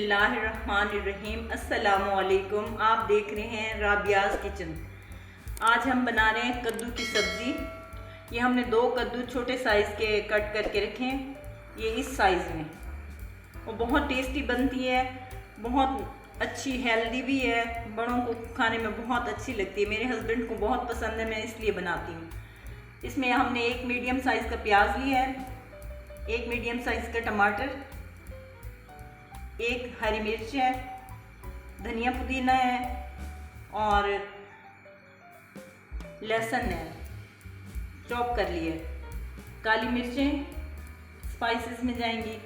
बिस्मिल्लाहिर्रहमानिर्रहीम। अस्सलामुअलैकुम। आप देख रहे हैं राबियाज़ किचन। आज हम बना रहे हैं कद्दू की सब्ज़ी। ये हमने 2 कद्दू छोटे साइज़ के कट करके रखे हैं, ये इस साइज़ में। वो बहुत टेस्टी बनती है, बहुत अच्छी हेल्दी भी है, बड़ों को खाने में बहुत अच्छी लगती है। मेरे हस्बैंड को बहुत पसंद है, मैं इसलिए बनाती हूँ। इसमें हमने 1 मीडियम साइज़ का प्याज लिया है, 1 मीडियम साइज़ का टमाटर, 1 हरी मिर्च है, धनिया पुदीना है और लहसुन है, चॉप कर लिए। काली मिर्चें स्पाइसेस में जाएंगी,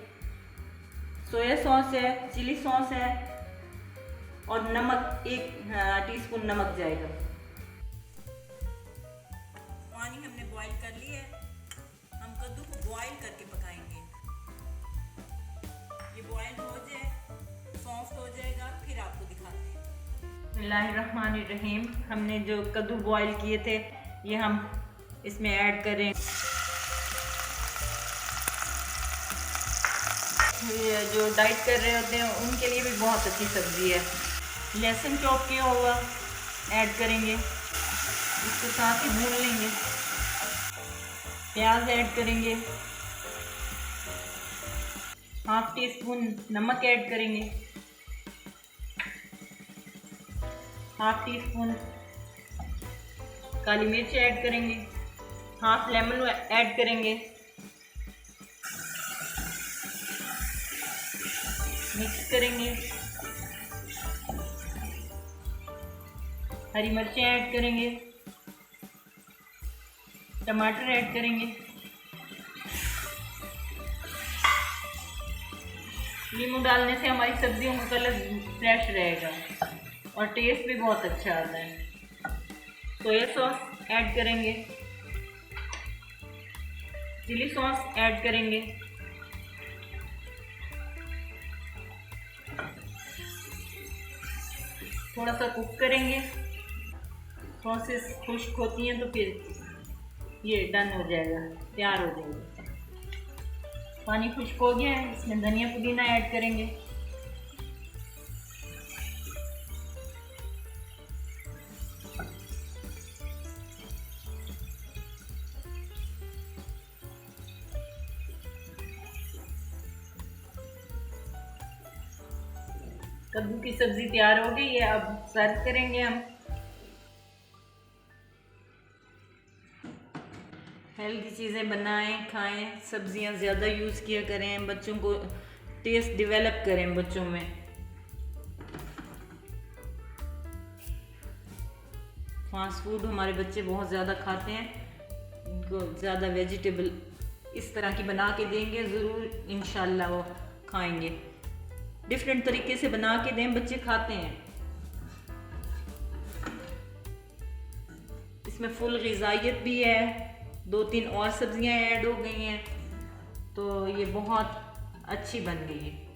सोया सॉस है, चिली सॉस है और नमक 1 टीस्पून नमक जाएगा। पानी हमने बॉईल कर लिया है, हम कद्दू को बॉईल करके पकाएंगे। ये बॉईल हो जाए, सॉफ्ट हो जाएगा, फिर आपको दिखाते हैं। बिस्मिल्लाहिर्रहमानिर्रहीम। हमने जो कद्दू बॉईल किए थे ये हम इसमें ऐड करें। ये जो डाइट कर रहे होते हैं उनके लिए भी बहुत अच्छी सब्ज़ी है। लहसुन चॉप किया हुआ ऐड करेंगे, इसके साथ ही भून लेंगे। प्याज ऐड करेंगे, ½ टीस्पून नमक ऐड करेंगे, ½ टीस्पून काली मिर्च ऐड करेंगे, ½ लेमन ऐड करेंगे, मिक्स करेंगे। हरी मिर्चें ऐड करेंगे, टमाटर ऐड करेंगे। नींबू डालने से हमारी सब्जियों का कलर फ्रेश रहेगा और टेस्ट भी बहुत अच्छा आता है। सोया सॉस ऐड करेंगे, चिली सॉस ऐड करेंगे, थोड़ा सा कुक करेंगे। सॉसेस खुश्क होती हैं तो फिर ये डन हो जाएगा, तैयार हो जाएगा। पानी खुश्क हो गया है, इसमें धनिया पुदीना ऐड करेंगे। कद्दू की सब्जी तैयार हो गई है, अब सर्व करेंगे हम। हेल्दी चीज़ें बनाएं, खाएं, सब्जियां ज़्यादा यूज़ किया करें, बच्चों को टेस्ट डेवलप करें बच्चों में। फास्ट फूड हमारे बच्चे बहुत ज़्यादा खाते हैं, उनको ज़्यादा वेजिटेबल इस तरह की बना के देंगे, ज़रूर इंशाल्लाह वो खाएंगे। डिफरेंट तरीके से बना के दें, बच्चे खाते हैं। इसमें फुल ग़िज़ाइयत भी है, 2-3 और सब्जियां ऐड हो गई हैं, तो ये बहुत अच्छी बन गई है।